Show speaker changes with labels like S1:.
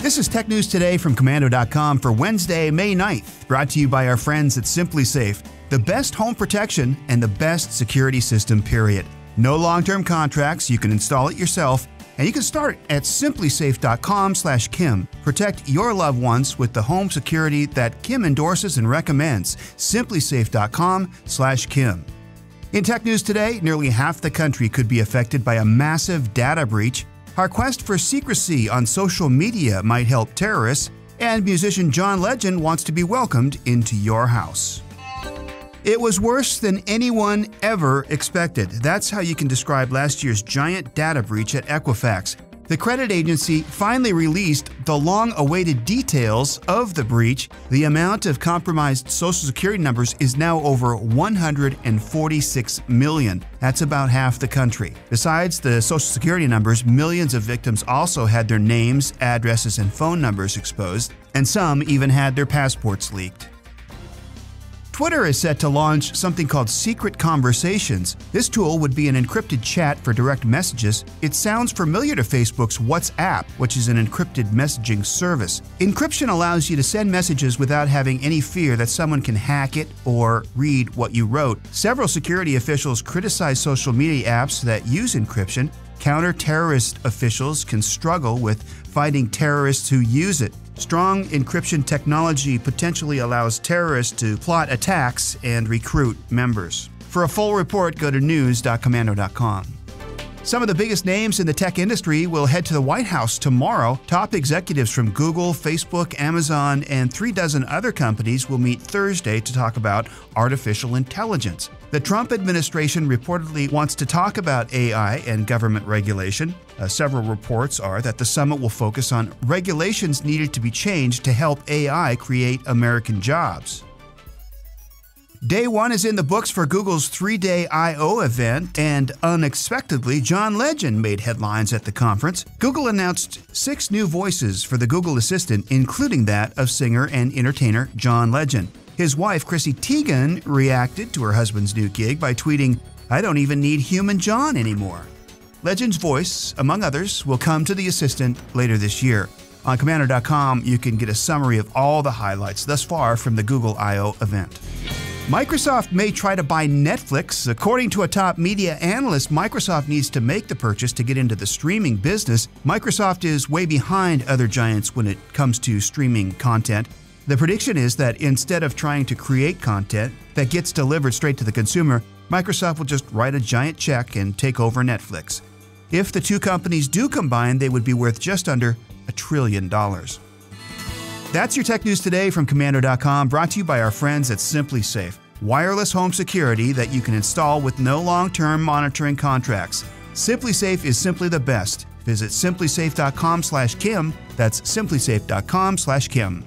S1: This is Tech News Today from Komando.com for Wednesday, May 9th, brought to you by our friends at SimpliSafe, the best home protection and the best security system, period. No long-term contracts, you can install it yourself, and you can start at simplisafe.com/Kim. Protect your loved ones with the home security that Kim endorses and recommends. simplisafe.com/Kim. In Tech News Today, nearly half the country could be affected by a massive data breach. Our quest for secrecy on social media might help terrorists, and musician John Legend wants to be welcomed into your house. It was worse than anyone ever expected. That's how you can describe last year's giant data breach at Equifax. The credit agency finally released the long-awaited details of the breach. The amount of compromised Social Security numbers is now over 146 million. That's about half the country. Besides the Social Security numbers, millions of victims also had their names, addresses, and phone numbers exposed, and some even had their passports leaked. Twitter is set to launch something called Secret Conversations. This tool would be an encrypted chat for direct messages. It sounds familiar to Facebook's WhatsApp, which is an encrypted messaging service. Encryption allows you to send messages without having any fear that someone can hack it or read what you wrote. Several security officials criticize social media apps that use encryption. Counter-terrorist officials can struggle with fighting terrorists who use it. Strong encryption technology potentially allows terrorists to plot attacks and recruit members. For a full report, go to news.komando.com. Some of the biggest names in the tech industry will head to the White House tomorrow. Top executives from Google, Facebook, Amazon, and 36 other companies will meet Thursday to talk about artificial intelligence. The Trump administration reportedly wants to talk about AI and government regulation. Several reports are that the summit will focus on regulations needed to be changed to help AI create American jobs. Day one is in the books for Google's 3-day I/O event, and unexpectedly, John Legend made headlines at the conference. Google announced 6 new voices for the Google Assistant, including that of singer and entertainer John Legend. His wife, Chrissy Teigen, reacted to her husband's new gig by tweeting, "I don't even need human John anymore." Legend's voice, among others, will come to the Assistant later this year. On Komando.com, you can get a summary of all the highlights thus far from the Google I/O event. Microsoft may try to buy Netflix. According to a top media analyst, Microsoft needs to make the purchase to get into the streaming business. Microsoft is way behind other giants when it comes to streaming content. The prediction is that instead of trying to create content that gets delivered straight to the consumer, Microsoft will just write a giant check and take over Netflix. If the two companies do combine, they would be worth just under $1 trillion. That's your Tech News Today from Komando.com, brought to you by our friends at SimpliSafe, wireless home security that you can install with no long-term monitoring contracts. SimpliSafe is simply the best. Visit simplisafe.com/Kim. That's simplisafe.com/Kim.